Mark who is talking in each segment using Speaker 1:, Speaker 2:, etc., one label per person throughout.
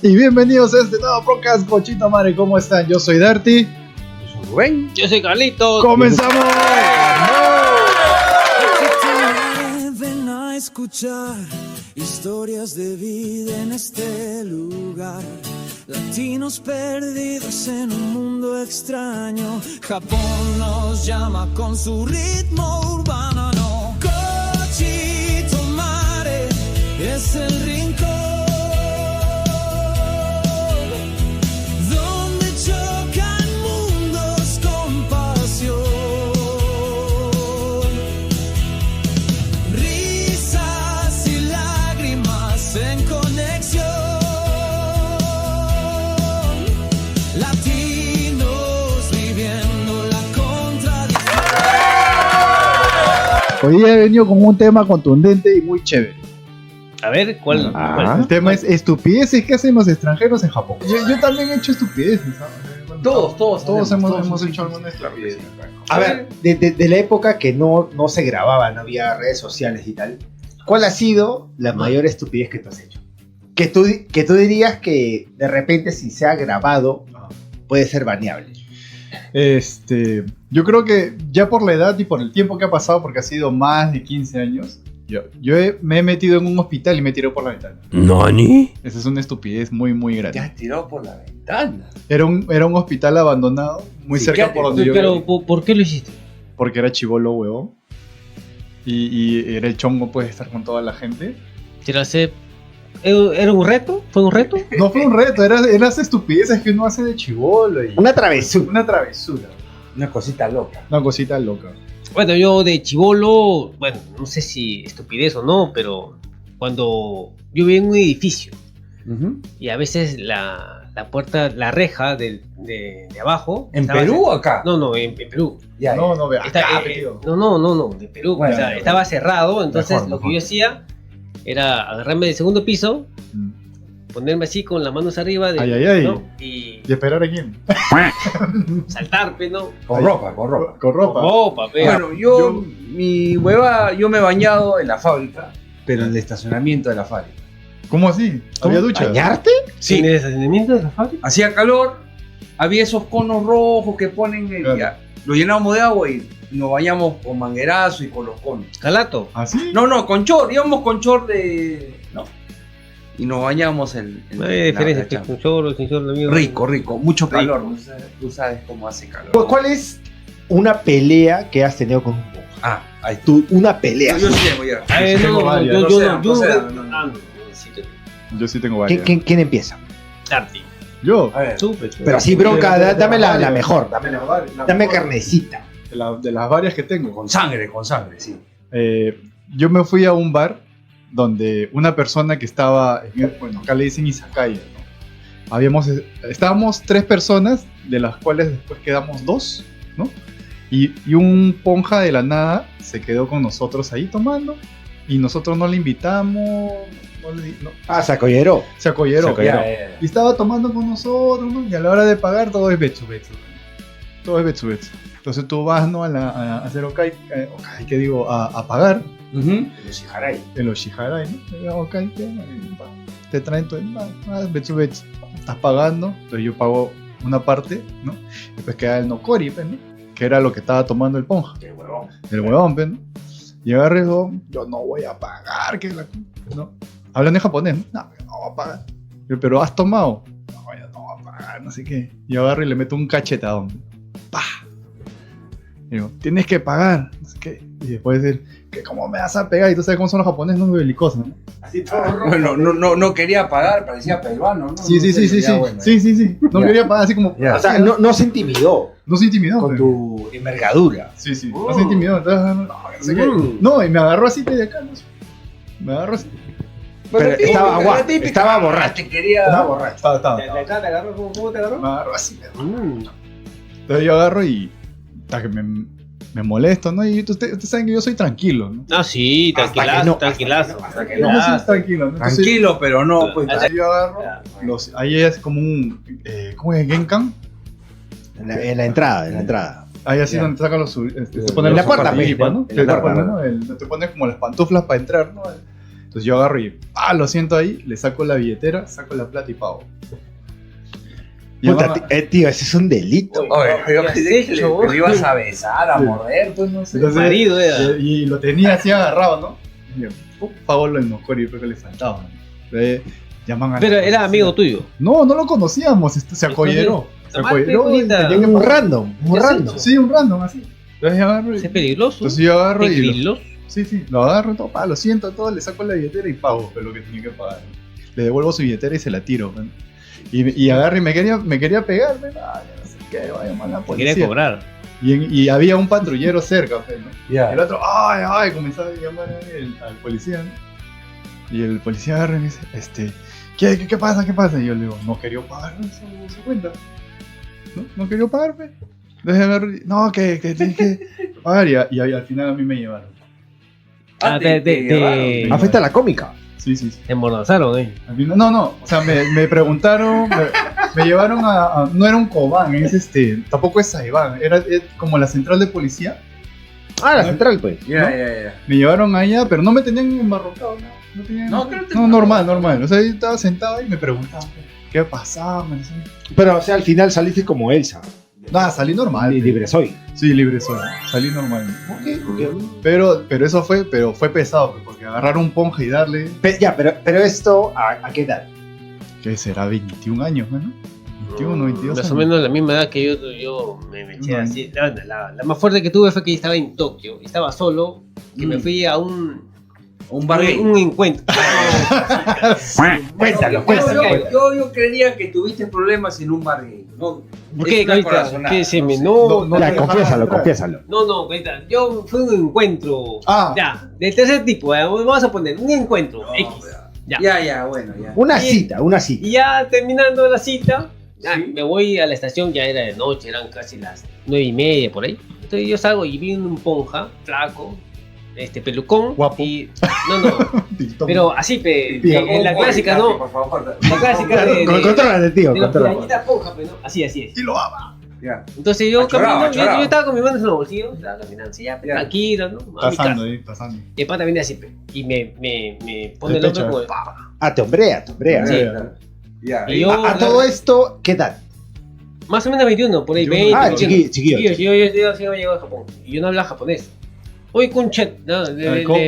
Speaker 1: Y bienvenidos a este nuevo podcast, Cochito Madre, ¿cómo están? Yo soy Darty.
Speaker 2: Yo soy Rubén.
Speaker 3: Yo soy Carlitos.
Speaker 1: ¡Comenzamos!
Speaker 4: Ven a escuchar historias de vida en este lugar. Latinos perdidos en un mundo extraño. Japón nos llama con su ritmo urbano. No, Cochito Mare es el rincón donde chocan mundos con pasión. Risas y lágrimas en conexión. Latinos viviendo la contradicción.
Speaker 1: Hoy día he venido con un tema contundente y muy chévere.
Speaker 3: A ver, ¿cuál?
Speaker 1: El tema es estupideces que hacen los extranjeros en Japón. Yo también he hecho estupideces, ¿sabes? Todos hemos hecho alguna estupidez.
Speaker 2: A ver, de la época que no se grababa, no había redes sociales y tal, ¿cuál ha sido la mayor estupidez que tú has hecho? Que tú dirías que de repente si se ha grabado puede ser baneable.
Speaker 1: Yo creo que ya por la edad y por el tiempo que ha pasado, porque ha sido más de 15 años, me he metido en un hospital y me tiré por la ventana.
Speaker 3: ¿Nani?
Speaker 1: Esa es una estupidez muy, muy grande.
Speaker 5: Te has tirado por la ventana.
Speaker 1: Era un hospital abandonado, muy cerca por donde yo
Speaker 3: Pero,
Speaker 1: vivía,
Speaker 3: ¿por qué lo hiciste?
Speaker 1: porque era chibolo, huevón. Y era el chongo, pues, estar con toda la gente.
Speaker 3: ¿Tiraste? ¿Era un reto? ¿Fue un reto?
Speaker 1: No fue un reto, eran las estupideces que uno hace de chibolo.
Speaker 2: Una travesura.
Speaker 1: Una travesura.
Speaker 5: Una cosita loca.
Speaker 1: Una cosita loca.
Speaker 3: Bueno, yo de chibolo, bueno, no sé si estupidez o no, pero cuando yo vivía en un edificio y a veces la puerta, la reja de abajo...
Speaker 5: ¿En
Speaker 3: estaba
Speaker 5: Perú o acá?
Speaker 3: No, en Perú.
Speaker 5: Ya,
Speaker 1: No, vea.
Speaker 3: No, de Perú.
Speaker 5: Bueno,
Speaker 3: o sea,
Speaker 5: bueno.
Speaker 3: estaba cerrado, entonces
Speaker 1: Mejor,
Speaker 3: lo que
Speaker 1: mejor.
Speaker 3: yo hacía era agarrarme del segundo piso, ponerme así con las manos arriba
Speaker 1: Ay.
Speaker 3: ¿no? Y
Speaker 1: ¿Y esperar a quién?
Speaker 3: saltar, ¿no?
Speaker 5: Con ropa.
Speaker 1: Con ropa.
Speaker 3: Opa,
Speaker 5: Bueno, yo me he bañado en la fábrica, pero en el estacionamiento de la fábrica.
Speaker 1: ¿Cómo así? ¿Había ducha?
Speaker 2: ¿Bañarte?
Speaker 5: Sí,
Speaker 3: ¿En el estacionamiento de la fábrica?
Speaker 5: hacía calor, había esos conos rojos que ponen,
Speaker 1: Claro.
Speaker 5: ya, lo llenábamos de agua y nos bañamos con manguerazo y con los conos.
Speaker 3: Calato.
Speaker 1: ¿Así?
Speaker 5: No, con short, íbamos con short de... No. Y nos bañamos en
Speaker 3: No hay diferencia,
Speaker 5: la chamba.
Speaker 3: con chorro, sin chorro, amigo.
Speaker 5: Rico, mucho
Speaker 3: Rico.
Speaker 5: calor. Tú sabes cómo hace calor.
Speaker 2: ¿Cuál es una pelea que has tenido con un monje?
Speaker 5: Ahí está.
Speaker 2: Una pelea.
Speaker 5: Yo sí tengo ya.
Speaker 3: A ver,
Speaker 1: Tengo varias.
Speaker 3: yo
Speaker 5: Procedan.
Speaker 3: necesito
Speaker 1: Yo sí tengo varias.
Speaker 2: ¿Quién empieza?
Speaker 3: Darty.
Speaker 1: Yo.
Speaker 5: A ver.
Speaker 3: Súper.
Speaker 2: Pero así bronca, dame la
Speaker 1: varias.
Speaker 2: mejor.
Speaker 1: De las varias.
Speaker 2: Dame carnecita.
Speaker 1: De las varias que tengo.
Speaker 5: Con sangre, sí.
Speaker 1: Yo me fui a un bar donde una persona que estaba, bueno, acá le dicen izakaya, ¿no? Estábamos 3 personas, de las cuales después quedamos 2, ¿no? Y un ponja de la nada se quedó con nosotros ahí tomando, y nosotros no le invitamos,
Speaker 2: Se acollero.
Speaker 1: se acoyeró.
Speaker 2: Se acoyeró.
Speaker 1: Y estaba tomando con nosotros, ¿no? Y a la hora de pagar todo es betsu. Todo es betsu. Entonces tú vas, ¿no? A hacer a pagar.
Speaker 5: Los Shiharai.
Speaker 1: En los Shiharai, ¿no? Te traen todo betsu. Estás pagando, entonces yo pago una parte, ¿no? Y después queda el nokori, pues, ¿no? Que era lo que estaba tomando el ponja.
Speaker 5: Qué huevón.
Speaker 1: El huevón, pues, ¿no? Y agarré y digo, yo no voy a pagar, ¿no? Hablan en japonés, ¿no? Yo no voy a pagar. Yo, pero ¿has tomado? No, yo no voy a pagar, no sé qué. Y agarro y le meto un cachetadón. ¡Pah! Y digo, tienes que pagar, no sé qué. Y después decir, que cómo me vas a pegar, y tú sabes cómo son los japoneses, no belicosos, ¿no?
Speaker 5: Así todo rojo. Bueno, no quería pagar, parecía peruano, ¿no?
Speaker 1: Sí.
Speaker 5: Ya, bueno.
Speaker 1: Sí. No
Speaker 5: Ya.
Speaker 1: quería pagar así como.
Speaker 5: Ya.
Speaker 2: O sea, no se intimidó
Speaker 1: No se intimidó.
Speaker 2: con
Speaker 1: pero-
Speaker 2: tu envergadura.
Speaker 1: Sí. No se intimidó. Entonces, no sé qué. No, y me agarró así de acá, no sé. Me agarró así.
Speaker 2: Pero estaba borracho.
Speaker 5: Te quería...
Speaker 2: Estaba borracho.
Speaker 1: Estaba.
Speaker 3: ¿Te agarró? ¿Cómo te agarró?
Speaker 1: Me agarró así. Entonces yo agarro y. Hasta que me molesto, ¿no? Y ustedes saben que yo soy tranquilo, ¿no?
Speaker 3: Ah, sí,
Speaker 2: Hasta que
Speaker 3: tranquilazo,
Speaker 2: no,
Speaker 3: tranquilazo.
Speaker 5: hasta que
Speaker 1: Yo
Speaker 5: no.
Speaker 1: soy tranquilo, ¿no? Entonces,
Speaker 5: Tranquilo, pero no, pues.
Speaker 1: ahí yo agarro. Ahí es como un. ¿Cómo es? Genkan.
Speaker 2: En la entrada.
Speaker 1: Ahí así
Speaker 5: Ya.
Speaker 1: donde sacan se
Speaker 2: En
Speaker 1: ponen
Speaker 2: la
Speaker 1: los
Speaker 2: puerta,
Speaker 1: zapatillas,
Speaker 2: pues,
Speaker 1: ¿no?
Speaker 2: en la
Speaker 1: Te
Speaker 2: puerta,
Speaker 1: ponen,
Speaker 2: ¿no?
Speaker 1: ¿no? Te pones como las pantuflas para entrar, ¿no? Entonces yo agarro y lo siento ahí, le saco la billetera, saco la plata y pago. Y
Speaker 2: Puta,
Speaker 1: mamá-
Speaker 2: tío, ese es un delito.
Speaker 5: Oye, yo
Speaker 3: ¿qué has
Speaker 5: pensé que
Speaker 3: hecho,
Speaker 5: te ibas a besar, a
Speaker 1: Sí.
Speaker 5: morder, pues no sé.
Speaker 1: Entonces,
Speaker 3: marido era.
Speaker 1: y lo tenía así agarrado, ¿no? Y yo, pagó lo del moscori, creo que le faltaba. ¿no? Entonces, llaman a la
Speaker 3: Pero era
Speaker 1: policía.
Speaker 3: amigo tuyo.
Speaker 1: No, no lo conocíamos, se acolleró. Se
Speaker 3: Tomate,
Speaker 1: acolleró y
Speaker 3: bonita.
Speaker 1: tenía que
Speaker 2: Un
Speaker 1: pagar.
Speaker 2: random, un
Speaker 3: ¿Qué has
Speaker 2: random.
Speaker 3: hecho?
Speaker 1: Sí, un random así. Entonces yo agarro
Speaker 3: Es
Speaker 1: y,
Speaker 3: peligroso.
Speaker 1: entonces yo agarro y lo,
Speaker 3: Peligroso.
Speaker 1: sí, lo agarro todo, lo siento todo, le saco la billetera y pago pues, lo que tenía que pagar. Le devuelvo su billetera y se la tiro. ¿no? Y agarro y me quería pegar, ¿no? Ya no sé qué, vaya a llamar a la
Speaker 3: Te
Speaker 1: policía.
Speaker 3: quería cobrar.
Speaker 1: Y había un patrullero cerca, pues, ¿no?
Speaker 5: Ya.
Speaker 1: El otro, comenzaba a llamar al policía, ¿no? Y el policía agarra y me dice, ¿qué pasa? ¿Qué pasa? Y yo le digo, no quería pagar su cuenta. No quería pagarme. Entonces agarro y, no, que tienes que pagar. Y al final a mí me llevaron.
Speaker 3: Te
Speaker 5: llevaron.
Speaker 2: Afecta la cómica.
Speaker 1: Sí.
Speaker 3: te embolazaron,
Speaker 1: Al final- no. O sea, me preguntaron, me llevaron no era un Cobán, tampoco es Saibán, era como la central de policía.
Speaker 2: La central, pues.
Speaker 5: Ya.
Speaker 1: Me llevaron allá, pero no me tenían embarrocado, no tenían.
Speaker 5: No, creo que
Speaker 1: No, normal. O sea, yo estaba sentado y me preguntaban, ¿qué pasaba? Me decían.
Speaker 2: Pero, o sea, al final saliste como Elsa.
Speaker 1: Nada, salí normal.
Speaker 2: Libre soy.
Speaker 1: Sí, libre soy. Salí normal. Pero eso fue pesado, pues, porque agarrar un ponja y darle,
Speaker 2: Pero esto, ¿a qué edad?
Speaker 1: ¿qué será? 21 años, ¿no? 21, 22
Speaker 3: Más o
Speaker 1: años.
Speaker 3: menos la misma edad que yo me eché así. La más fuerte que tuve fue que estaba en Tokio. Estaba solo. Que me fui a un
Speaker 5: bar gay.
Speaker 3: un encuentro.
Speaker 2: Cuéntalo.
Speaker 5: Yo creía que tuviste problemas en un bar gay. No,
Speaker 3: ¿Por qué,
Speaker 5: es una
Speaker 3: Gaita?
Speaker 5: corazonada,
Speaker 3: ¿Qué se me
Speaker 1: No,
Speaker 3: no?
Speaker 2: Ya,
Speaker 1: te
Speaker 2: confiésalo,
Speaker 1: dejaron
Speaker 2: confiésalo.
Speaker 3: No, Gaita, yo fui a un encuentro.
Speaker 1: Ah.
Speaker 3: Ya, del tercer tipo, vamos a poner un encuentro
Speaker 5: No,
Speaker 3: X. Ya.
Speaker 5: Ya, bueno, ya.
Speaker 2: Una
Speaker 3: Y-
Speaker 2: cita.
Speaker 3: Y ya terminando la cita, ya,
Speaker 5: Sí.
Speaker 3: me voy a la estación, ya era de noche, eran casi las 9:30 por ahí. Entonces yo salgo y vi un ponja, flaco, pelucón.
Speaker 1: Guapo.
Speaker 3: Y, no,
Speaker 1: TikTok.
Speaker 3: pero así, en la
Speaker 5: Oye,
Speaker 3: clásica,
Speaker 5: Tati,
Speaker 3: ¿no?
Speaker 5: Por favor.
Speaker 3: La clásica de
Speaker 2: Contrólate, tío.
Speaker 3: de la
Speaker 2: Contrólate.
Speaker 3: pirañita ponja, pues, ¿no? Así es.
Speaker 1: Y lo ama.
Speaker 5: Ya.
Speaker 3: Entonces yo
Speaker 5: Achorado,
Speaker 3: camino,
Speaker 5: achorado.
Speaker 3: yo estaba con mis manos en los bolsillos, estaba caminando así, ya,
Speaker 5: Ya.
Speaker 3: tranquilo, ¿no? A mi
Speaker 1: Pasando
Speaker 3: casa.
Speaker 1: ahí, pasando.
Speaker 3: Y el pata viene así, y me pone
Speaker 1: De
Speaker 3: el hombro
Speaker 1: pecho.
Speaker 3: como de, ¡pa!
Speaker 2: Te hombrea.
Speaker 3: Sí.
Speaker 5: Ya.
Speaker 3: Y yo,
Speaker 2: A todo esto, ¿qué tal?
Speaker 3: más o menos 21, por ahí,
Speaker 1: 21.
Speaker 3: 20.
Speaker 2: Chiquillo.
Speaker 3: Yo sí no llego a Japón. Y yo no hablaba japonés. Oye, conchet. No,
Speaker 1: ¿cómo?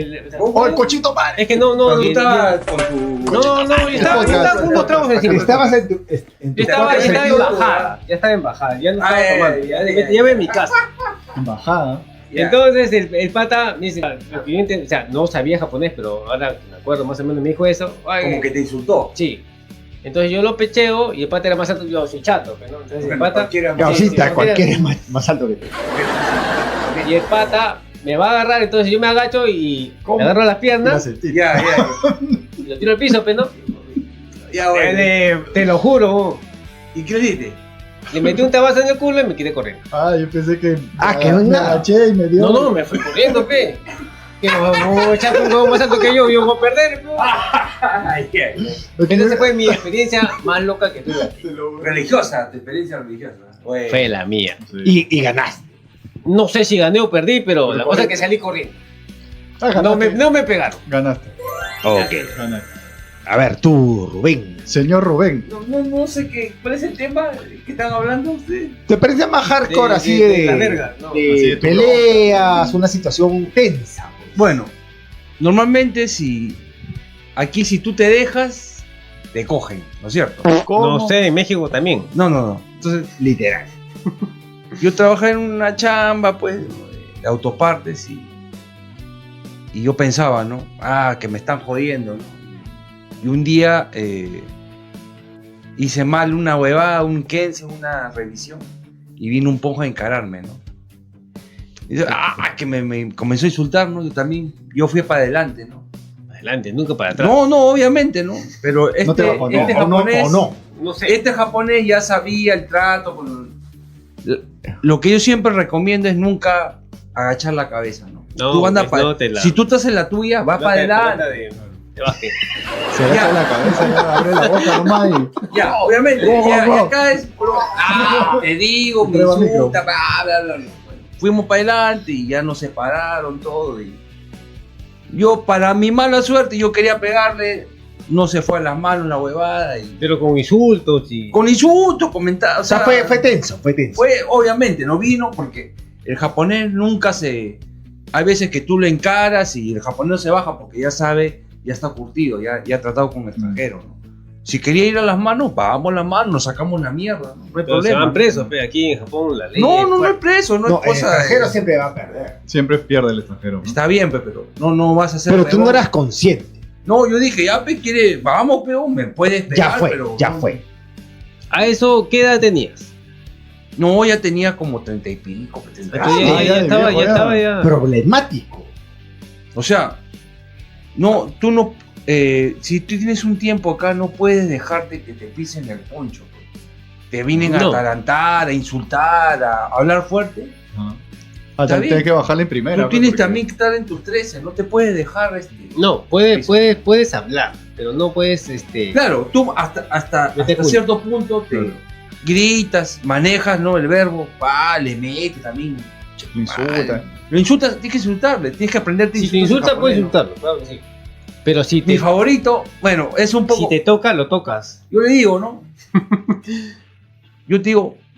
Speaker 1: ¡Oh, el cochito padre!
Speaker 3: es que no.
Speaker 5: Cuando tú
Speaker 3: yo-
Speaker 5: estabas con tu...
Speaker 3: No, yo estaba con unos tragos encima.
Speaker 2: Estabas en tu.
Speaker 3: Yo estaba en
Speaker 5: sentido,
Speaker 3: bajada. Ya estaba en bajada. Ya no estaba
Speaker 5: Ah,
Speaker 3: tomando.
Speaker 5: ya,
Speaker 3: Ya me en mi casa.
Speaker 1: Embajada.
Speaker 5: Ya.
Speaker 3: Entonces el pata me dice, lo que yo o sea, no sabía japonés, pero ahora que me acuerdo más o menos me dijo eso. Ay,
Speaker 5: Como que te insultó.
Speaker 3: Sí. Entonces yo lo pecheo y el pata era más alto, yo soy chato, ¿no? Entonces el
Speaker 5: Bueno,
Speaker 3: pata.
Speaker 5: cualquiera-
Speaker 2: Causita,
Speaker 3: sí,
Speaker 2: cualquiera es más alto que tú.
Speaker 3: Y el pata me va a agarrar, entonces yo me agacho y
Speaker 1: ¿Cómo?
Speaker 3: le agarro las
Speaker 1: Mira,
Speaker 3: piernas
Speaker 1: sentí.
Speaker 5: Ya.
Speaker 3: y lo tiro al piso, ¿no?
Speaker 5: Ya, bueno.
Speaker 3: Te lo juro.
Speaker 5: ¿Y qué le diste?
Speaker 3: Le metí un tabazo en el culo y me quedé corriendo.
Speaker 1: Yo pensé que.
Speaker 2: que no es
Speaker 1: me
Speaker 2: nada.
Speaker 1: agaché y me dio.
Speaker 3: No, me fui corriendo, pe. Que no voy a echar un huevo más alto que yo voy a perder, pe.
Speaker 5: Ay, ya.
Speaker 3: Entonces fue mi experiencia más loca que tuve.
Speaker 1: Te lo-
Speaker 5: Religiosa, tu experiencia religiosa. Bueno.
Speaker 3: Fue la mía.
Speaker 1: Sí.
Speaker 2: Y ganaste.
Speaker 3: No sé si gané o perdí, pero la cosa es que salí corriendo.
Speaker 1: Ganaste.
Speaker 3: No me pegaron.
Speaker 1: Ganaste. Ganaste.
Speaker 2: A ver, tú, Rubén.
Speaker 1: Señor Rubén.
Speaker 5: No sé cuál es el tema que están hablando ustedes.
Speaker 2: ¿Te parece más hardcore así de,
Speaker 3: la verga, ¿no?
Speaker 2: de
Speaker 1: Así de tu
Speaker 2: peleas, una situación tensa?
Speaker 5: Bueno, normalmente si tú te dejas, te cogen, ¿no es cierto?
Speaker 1: ¿Cómo?
Speaker 3: No sé, en México también.
Speaker 5: No. Entonces,
Speaker 2: Literal.
Speaker 5: yo trabajé en una chamba, pues, de autopartes y yo pensaba, ¿no? Que me están jodiendo, ¿no? Y un día hice mal una huevada, un Kense, una revisión, y vino un ponja a encararme, ¿no? Y yo, que me comenzó a insultar, ¿no? Yo fui para adelante, ¿no?
Speaker 3: Adelante, nunca para atrás.
Speaker 5: No, obviamente, ¿no? Pero
Speaker 1: No te bajoneó.
Speaker 5: este
Speaker 2: ¿O no?
Speaker 5: japonés...
Speaker 2: ¿O no?
Speaker 3: No sé.
Speaker 5: Este japonés ya sabía el trato. Lo que yo siempre recomiendo es nunca agachar la cabeza, ¿no?
Speaker 3: No,
Speaker 5: Tú anda
Speaker 3: pues, no te la-
Speaker 5: Si tú estás en la tuya, vas para adelante.
Speaker 3: Te bajé.
Speaker 1: Se agacha la cabeza, ya abre la boca nomás y.
Speaker 5: Ya, obviamente.
Speaker 1: Go, go,
Speaker 5: Y
Speaker 1: go.
Speaker 5: acá es, te digo, me
Speaker 1: Prueba micro.
Speaker 5: insulta, bla. Bueno, fuimos para adelante y ya nos separaron todo. Yo, para mi mala suerte, yo quería pegarle, no se fue a las manos la huevada. Y
Speaker 3: Pero con insultos y...
Speaker 5: con insultos, comentarios.
Speaker 2: O sea, fue tenso, fue tenso.
Speaker 5: Fue, obviamente, no vino porque el japonés nunca se... Hay veces que tú le encaras y el japonés no se baja porque ya sabe, ya está curtido, ya ha tratado con extranjeros, ¿no? Si quería ir a las manos, vamos a las manos, nos sacamos la mierda, no hay
Speaker 3: Pero se
Speaker 5: problema.
Speaker 3: van presos, pe, aquí en Japón la ley
Speaker 5: No,
Speaker 3: es
Speaker 5: no es
Speaker 3: fuerte.
Speaker 5: preso, no,
Speaker 2: No,
Speaker 5: es
Speaker 2: el
Speaker 5: cosa...
Speaker 2: extranjero siempre va a perder.
Speaker 1: Siempre pierde el extranjero. ¿no?
Speaker 5: Está bien, pero no vas a hacer...
Speaker 2: Pero tú no
Speaker 5: rebelde.
Speaker 2: eras consciente.
Speaker 5: No, yo dije, ya, quiere, vamos, peón, me puedes pegar,
Speaker 2: Ya fue,
Speaker 5: pero...
Speaker 2: ya
Speaker 5: no.
Speaker 2: fue.
Speaker 3: ¿A eso qué edad tenías?
Speaker 5: No, ya tenía como 30 y pico. 30.
Speaker 3: Ah, ya,
Speaker 1: ya de
Speaker 3: estaba,
Speaker 1: viejo,
Speaker 3: ya
Speaker 1: ya.
Speaker 3: estaba ya.
Speaker 2: Problemático.
Speaker 5: O sea, no, tú no... si tú tienes un tiempo acá, no puedes dejarte que te pisen el poncho. Pues. Te vienen a
Speaker 3: No.
Speaker 5: atarantar, a insultar, a hablar fuerte.
Speaker 1: Ajá.
Speaker 5: Está bien.
Speaker 1: Tienes que bajarla en primera.
Speaker 5: Tú
Speaker 1: pues,
Speaker 5: tienes
Speaker 1: porque-
Speaker 5: también que estar en tus 13, no te puedes dejar...
Speaker 3: No, puedes hablar, pero no puedes,
Speaker 5: Claro, tú hasta
Speaker 3: Mete culo.
Speaker 5: cierto punto te
Speaker 1: Claro.
Speaker 5: gritas, manejas, ¿no? El verbo, le metes también.
Speaker 1: Lo insultan.
Speaker 5: Lo insultas, tienes que insultarle, tienes que aprenderte
Speaker 3: si te
Speaker 5: insultos en
Speaker 3: insulta, puedes
Speaker 5: japonés, ¿no?
Speaker 3: insultarlo, claro que sí. Pero si
Speaker 5: Mi
Speaker 3: te,
Speaker 5: favorito, bueno, es un poco...
Speaker 3: si te toca, lo tocas.
Speaker 5: Yo le digo, ¿no? yo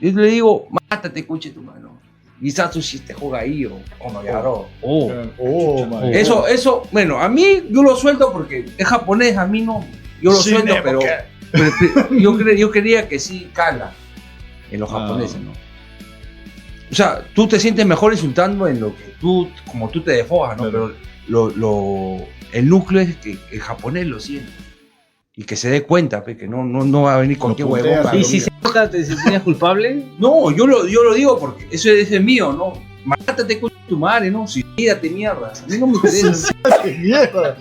Speaker 5: le digo, mátate, cuche tu mano. Misatsu shite juega ahí o no yaro.
Speaker 3: Oh,
Speaker 1: Oh, man.
Speaker 5: Eso, bueno, a mí yo lo suelto porque es japonés, a mí no. Yo lo
Speaker 1: Sí,
Speaker 5: suelto,
Speaker 1: ¿por
Speaker 5: pero,
Speaker 1: qué?
Speaker 5: yo creía que sí cala en los
Speaker 1: Ah.
Speaker 5: japoneses, ¿no? O sea, tú te sientes mejor insultando en lo que tú, como tú te desfogas, ¿no?
Speaker 1: Claro.
Speaker 5: Pero el núcleo es que el japonés lo siente. Y que se dé cuenta, pe, que no va a venir cualquier
Speaker 1: puteas,
Speaker 5: huevón. para
Speaker 3: y
Speaker 5: lo
Speaker 3: si
Speaker 5: mío.
Speaker 3: se nota, te sentirías culpable.
Speaker 5: No, yo lo digo porque eso es mío, ¿no? Mátate con tu madre, ¿no? Suicídate, mierda. A mí no me interesa.
Speaker 1: ¡Qué mierda!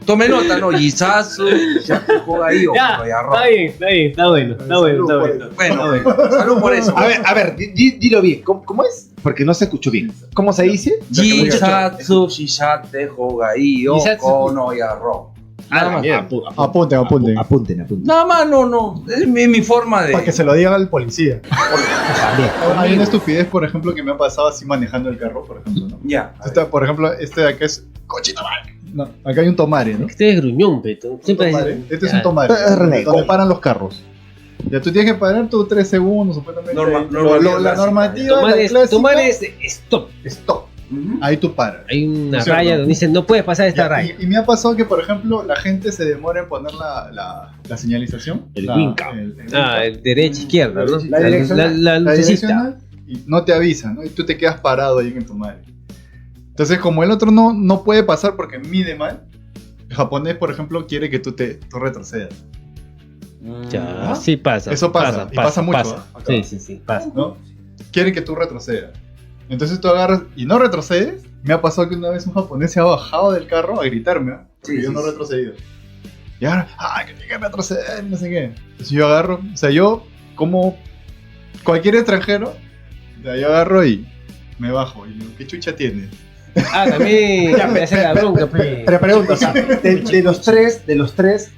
Speaker 5: Tome nota, ¿no? Gisazo, ya te juega ahí o
Speaker 3: Ya,
Speaker 5: ya
Speaker 3: está bien, está bueno, está bueno, está bueno.
Speaker 5: Bueno, salud por eso.
Speaker 2: A ver, dilo bien. ¿Cómo es? Porque no se escuchó bien. ¿Cómo se dice?
Speaker 5: Gisatsu, shishate, hogai,
Speaker 3: Gisatsu.
Speaker 5: kono yarro. Nada más.
Speaker 1: Apunten, apunten.
Speaker 2: Apunten.
Speaker 5: Nada más, no. Es mi forma de.
Speaker 1: Para que se lo diga al policía.
Speaker 2: También.
Speaker 1: Hay una estupidez, por ejemplo, que me ha pasado así manejando el carro, por ejemplo, ¿no?
Speaker 5: Ya.
Speaker 1: Por ejemplo, este de acá es cochito madre. No, acá hay un tomare, ¿no?
Speaker 3: Este es gruñón, peto. Siempre
Speaker 1: Tomare.
Speaker 3: dices,
Speaker 1: Este es
Speaker 3: ya.
Speaker 1: un tomare.
Speaker 2: René,
Speaker 1: Donde
Speaker 2: ¿cómo?
Speaker 1: paran los carros. Ya tú tienes que parar tus 3 segundos, supuestamente.
Speaker 5: Normativa
Speaker 1: La
Speaker 5: clásica.
Speaker 1: normativa,
Speaker 3: Tomar
Speaker 1: la
Speaker 3: es,
Speaker 1: clásica.
Speaker 3: tomar es stop.
Speaker 1: Stop.
Speaker 5: Ujú.
Speaker 1: Ahí tú paras.
Speaker 3: Hay una
Speaker 1: Cierto.
Speaker 3: raya donde dicen no puedes pasar esta
Speaker 1: Ya,
Speaker 3: raya.
Speaker 1: y me ha pasado que, por ejemplo, la gente se demora en poner la señalización.
Speaker 2: El
Speaker 1: la,
Speaker 2: winca.
Speaker 3: El derecha, izquierda, ¿no?
Speaker 2: La direccional.
Speaker 3: La
Speaker 1: la
Speaker 3: lucecita.
Speaker 1: direccional, y no te avisa, ¿no? Y tú te quedas parado ahí en tu madre. Entonces, como el otro no puede pasar porque mide mal, el japonés, por ejemplo, quiere que tú retrocedas,
Speaker 3: Ya,
Speaker 1: ¿Ah?
Speaker 3: sí pasa.
Speaker 1: Eso pasa, y pasa mucho, ¿ah? Acá.
Speaker 3: Sí, pasa.
Speaker 1: ¿no? Quiere que tú retrocedas. Entonces tú agarras y no retrocedes. Me ha pasado que una vez un japonés se ha bajado del carro a gritarme, ¿ah? Porque
Speaker 5: Sí,
Speaker 1: yo
Speaker 5: sí,
Speaker 1: no he
Speaker 5: sí.
Speaker 1: retrocedido. Y ahora, que tiene que retroceder, no sé qué. Entonces yo agarro, o sea, yo, como cualquier extranjero, o sea, yo agarro y me bajo. Y digo, ¿qué chucha tienes?
Speaker 3: Ah, también me hace la bronca, pe.
Speaker 2: Pero pregunta, o sea, de los tres,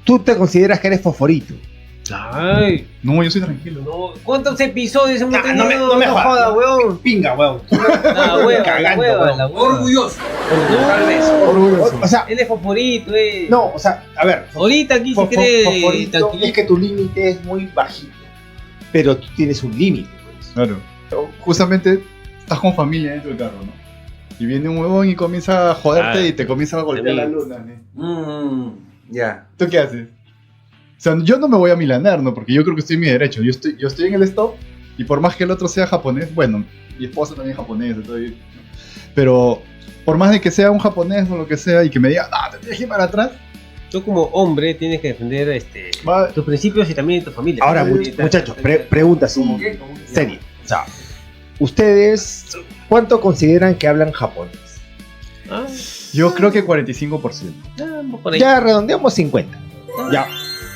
Speaker 2: tú te consideras que eres fosforito.
Speaker 3: Ay,
Speaker 1: No, yo soy tranquilo.
Speaker 3: no. ¿Cuántos episodios hemos
Speaker 2: Nah,
Speaker 3: tenido?
Speaker 2: no me jodas,
Speaker 3: weón.
Speaker 2: Pinga, weón.
Speaker 3: La hueva,
Speaker 2: Cagando,
Speaker 3: la hueva,
Speaker 2: weón.
Speaker 3: la hueva.
Speaker 5: Orgulloso. Tal vez.
Speaker 1: Orgulloso.
Speaker 2: O sea,
Speaker 3: Él es favorito,
Speaker 2: no, o sea, a ver.
Speaker 3: Ahorita aquí se cree
Speaker 2: Fosforito es
Speaker 3: tranquilo.
Speaker 2: que tu límite es muy bajito. Pero tú tienes un límite, pues.
Speaker 1: Claro. Justamente estás con familia dentro del carro, ¿no? Y viene un huevón y comienza a joderte
Speaker 3: Ah,
Speaker 1: y te comienza a golpear la
Speaker 3: también.
Speaker 1: luna, ¿no?
Speaker 5: Ya.
Speaker 1: ¿Tú qué haces? O sea, yo no me voy a milanar, ¿no? Porque yo creo que estoy en mi derecho. Yo estoy en el stop y por más que el otro sea japonés, bueno, mi esposa también es japonesa, pero por más de que sea un japonés o lo que sea y que me diga, te tienes que ir para atrás,
Speaker 3: Tú como hombre tienes que defender
Speaker 1: va,
Speaker 3: tus principios y también de tu familia.
Speaker 2: Ahora, muchachos, pregunta así,
Speaker 5: ¿Cómo qué? ¿Cómo qué?
Speaker 2: seria. O sea, ¿ustedes cuánto consideran que hablan japonés?
Speaker 3: Ah,
Speaker 1: yo creo que 45%.
Speaker 3: vamos por ahí.
Speaker 2: Ya redondeamos 50. Ya.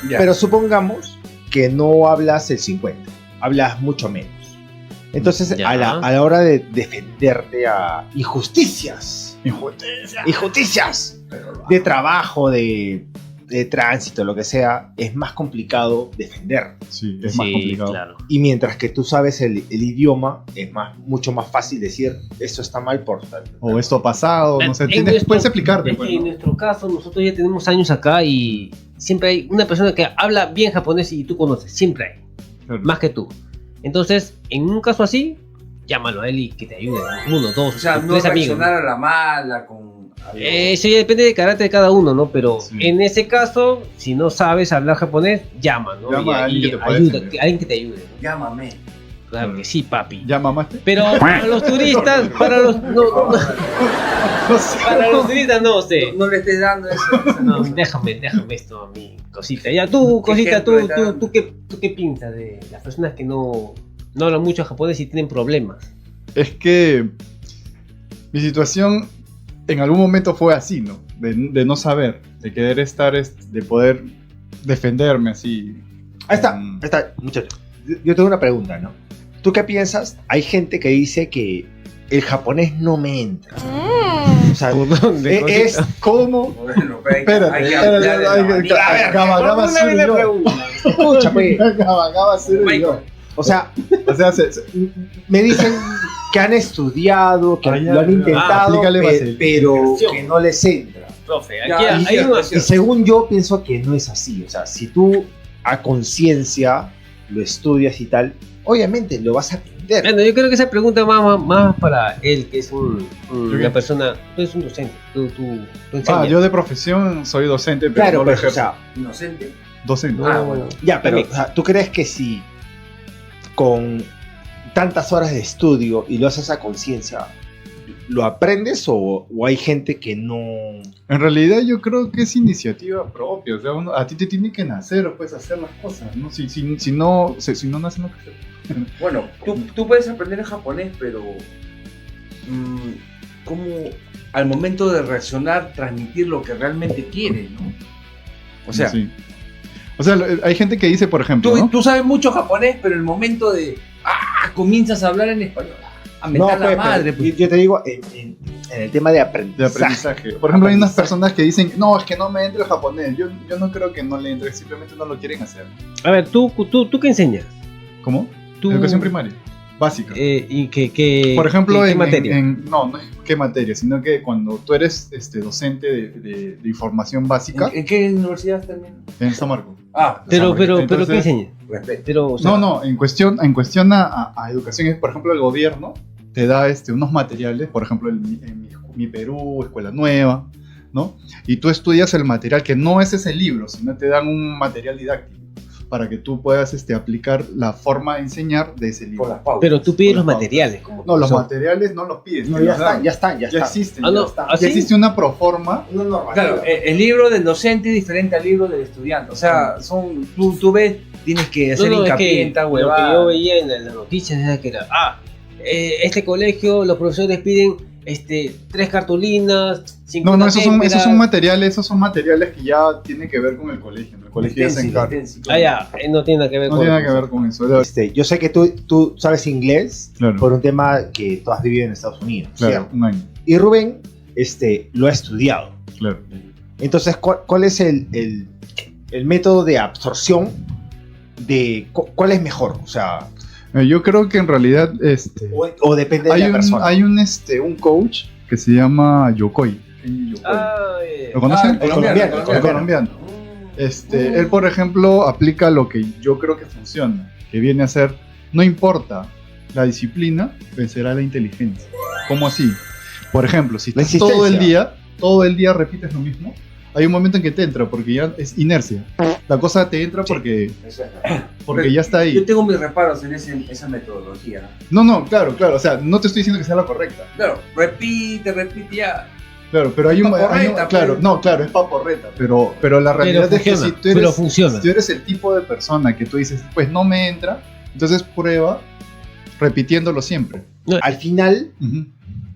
Speaker 5: Ya.
Speaker 2: Pero supongamos que no hablas el 50, hablas mucho menos. Entonces,
Speaker 3: Ya.
Speaker 2: a la hora de defenderte a injusticias de trabajo, de de tránsito, lo que sea, es más complicado defender.
Speaker 1: Sí, es más complicado.
Speaker 3: Claro.
Speaker 2: Y mientras que tú sabes el idioma, es mucho más fácil decir esto está mal por tal.
Speaker 1: O esto ha pasado, no sé,
Speaker 3: En nuestro-
Speaker 1: puedes explicarte.
Speaker 3: es
Speaker 1: pues,
Speaker 3: que en
Speaker 1: ¿no?
Speaker 3: nuestro caso, nosotros ya tenemos años acá y siempre hay una persona que habla bien japonés y tú conoces, siempre hay,
Speaker 1: Claro.
Speaker 3: más que tú. Entonces, en un caso así, llámalo a él y que te ayude. Uno, dos,
Speaker 5: O sea, no
Speaker 3: tres amigos.
Speaker 5: reaccionar a la mala con... algo.
Speaker 3: Eso ya depende del carácter de cada uno, ¿no? Pero
Speaker 1: Sí.
Speaker 3: en ese caso, si no sabes hablar japonés, llama, ¿no?
Speaker 1: Llama a alguien que te pueda
Speaker 3: ayuda,
Speaker 1: defender.
Speaker 3: alguien que te ayude, ¿no?
Speaker 5: Llámame.
Speaker 3: Claro que sí, papi.
Speaker 1: ¿Ya mamaste?
Speaker 3: Pero para los turistas, para los
Speaker 1: No sé.
Speaker 3: para los turistas no sé.
Speaker 5: No le estés dando eso.
Speaker 3: No, déjame esto a mi cosita. Ya tú, cosita,
Speaker 5: ejemplo le estás
Speaker 3: tú qué piensas de las personas que no hablan mucho japonés y tienen problemas.
Speaker 1: Es que mi situación en algún momento fue así, ¿no? De no saber, de querer estar, de poder defenderme así.
Speaker 2: Ahí está, muchachos. Yo tengo una pregunta, ¿no? ¿Tú qué piensas? Hay gente que dice que el japonés no me entra. O sea, es como...
Speaker 5: Bueno, pero
Speaker 1: Espérate,
Speaker 5: hay que
Speaker 1: espérate,
Speaker 5: hablar de la
Speaker 1: hay que-
Speaker 5: manera.
Speaker 2: A ver,
Speaker 1: Gaba
Speaker 3: Formúlame
Speaker 1: Suru
Speaker 3: la
Speaker 1: y yo.
Speaker 3: pregunta.
Speaker 2: escucha, pues.
Speaker 1: Gaba Suru y yo.
Speaker 5: Michael.
Speaker 2: O sea,
Speaker 1: O sea,
Speaker 2: me dicen que han estudiado, que
Speaker 1: Ah, ya,
Speaker 2: lo han
Speaker 1: ya.
Speaker 2: intentado,
Speaker 1: Aplícale Basel.
Speaker 2: pero que no les entra.
Speaker 3: Profe,
Speaker 5: Ya,
Speaker 3: aquí
Speaker 5: y
Speaker 3: hay
Speaker 5: cierto,
Speaker 3: una...
Speaker 5: es cierto.
Speaker 2: Y según yo pienso que no es así. O sea, si tú a conciencia lo estudias y tal, obviamente lo vas a aprender.
Speaker 3: Bueno, yo creo que esa pregunta va más para él, que es una
Speaker 1: qué?
Speaker 3: persona... Tú eres un docente, tú enseñas.
Speaker 1: yo de profesión soy docente, pero
Speaker 2: Claro,
Speaker 1: no lo
Speaker 2: pero, o
Speaker 1: ejerzo.
Speaker 2: sea,
Speaker 5: Inocente.
Speaker 1: Docente.
Speaker 3: No,
Speaker 5: Ah, bueno.
Speaker 2: ya, pero
Speaker 3: También.
Speaker 2: o sea, ¿tú crees que si con tantas horas de estudio y lo haces a conciencia, lo aprendes o hay gente que no...
Speaker 1: En realidad yo creo que es iniciativa propia, o sea, a ti te tiene que nacer, pues, hacer las cosas, ¿no? Si no nacen, no que hacer.
Speaker 5: Bueno, tú puedes aprender japonés, pero como al momento de reaccionar, transmitir lo que realmente quieres, ¿no? O sea,
Speaker 1: Sí. O sea, hay gente que dice, por ejemplo,
Speaker 5: tú,
Speaker 1: ¿no?
Speaker 5: tú sabes mucho japonés, pero el momento de comienzas a hablar en español, a
Speaker 2: No,
Speaker 5: mentar la
Speaker 2: pues,
Speaker 5: madre,
Speaker 2: pero
Speaker 5: pues.
Speaker 2: yo te digo, en el tema de aprendizaje.
Speaker 1: De aprendizaje. Por ejemplo, hay unas personas que dicen, no, es que no me entra el japonés. Yo no creo que no le entre, simplemente no lo quieren hacer.
Speaker 3: A ver, ¿tú qué enseñas?
Speaker 1: ¿Cómo?
Speaker 3: Tú,
Speaker 1: Educación primaria, básica.
Speaker 3: ¿Y qué
Speaker 1: Por ejemplo,
Speaker 3: qué
Speaker 1: en
Speaker 3: materia?
Speaker 1: no es qué materia, sino que cuando tú eres docente de información básica
Speaker 5: ¿En qué universidad también?
Speaker 1: en San Marcos.
Speaker 5: Ah,
Speaker 3: Pero ¿qué
Speaker 1: Entonces-
Speaker 3: enseñas?
Speaker 5: respeto.
Speaker 3: Pero, o sea,
Speaker 1: No, en cuestión a educación, es, por ejemplo, el gobierno te da unos materiales, por ejemplo, en mi Perú, Escuela Nueva, ¿no? Y tú estudias el material que no es ese libro, sino te dan un material didáctico para que tú puedas aplicar la forma de enseñar de ese
Speaker 5: Con
Speaker 1: libro.
Speaker 5: las pautas.
Speaker 3: pero tú pides
Speaker 1: Con
Speaker 3: los
Speaker 1: las
Speaker 3: materiales. Como
Speaker 1: No, los
Speaker 3: profesor.
Speaker 1: materiales no los pides.
Speaker 2: No,
Speaker 1: te
Speaker 2: ya
Speaker 1: los dan.
Speaker 2: están, ya están, ya
Speaker 1: Ya
Speaker 2: están.
Speaker 1: existen.
Speaker 3: Ah, no,
Speaker 1: ya está.
Speaker 3: ¿ah,
Speaker 1: Ya
Speaker 3: sí?
Speaker 1: existe una proforma.
Speaker 2: Una normativa.
Speaker 5: Claro, el libro del docente es diferente al libro del estudiante. O sea, tú ves, tienes que hacer
Speaker 3: No, es
Speaker 5: hincapié
Speaker 3: que
Speaker 5: en tal
Speaker 3: lo que
Speaker 5: huevada.
Speaker 3: yo veía en las noticias era que era, este colegio, los profesores piden 3 cartulinas, 50
Speaker 1: No, esos son
Speaker 3: témperas.
Speaker 1: materiales que ya tienen que ver con el colegio. ¿no? El colegio ya se
Speaker 5: Stencil,
Speaker 1: encarga.
Speaker 5: stencil.
Speaker 3: Ah, ya, no tiene nada que ver
Speaker 1: No
Speaker 3: con
Speaker 1: tiene nada que ver con eso.
Speaker 2: Yo sé que tú sabes inglés
Speaker 1: Claro,
Speaker 2: por un tema que tú has vivido en Estados Unidos,
Speaker 1: claro,
Speaker 2: ¿cierto?
Speaker 1: un año.
Speaker 2: Y Rubén lo ha estudiado.
Speaker 1: Claro.
Speaker 2: Entonces, ¿cuál es el método de absorción de cuál es mejor? O sea,
Speaker 1: Yo creo que en realidad
Speaker 2: o depende de
Speaker 1: hay
Speaker 2: la persona.
Speaker 1: hay un coach que se llama Yokoi. Kenji Yokoi. ¿Lo conocen?
Speaker 5: el colombiano,
Speaker 1: El colombiano. Él, por ejemplo, aplica lo que yo creo que funciona, que viene a ser, no importa la disciplina, vencerá la inteligencia. ¿Cómo así? Por ejemplo, si
Speaker 2: La
Speaker 1: estás todo
Speaker 2: insistencia.
Speaker 1: el día repites lo mismo, hay un momento en que te entra, porque ya es inercia. La cosa te entra porque ya está ahí.
Speaker 5: Yo tengo mis reparos en esa metodología.
Speaker 1: No, claro, o sea, no te estoy diciendo que sea la correcta.
Speaker 5: Claro, repite ya.
Speaker 1: Claro, pero hay un,
Speaker 5: Paporreta,
Speaker 1: claro,
Speaker 5: pues.
Speaker 1: no, claro, es paporreta, pero la realidad es que
Speaker 3: funciona,
Speaker 1: si tú eres,
Speaker 3: pero funciona.
Speaker 1: si tú eres el tipo de persona que tú dices, pues no me entra, entonces prueba repitiéndolo siempre.
Speaker 2: Al final
Speaker 1: Ujú.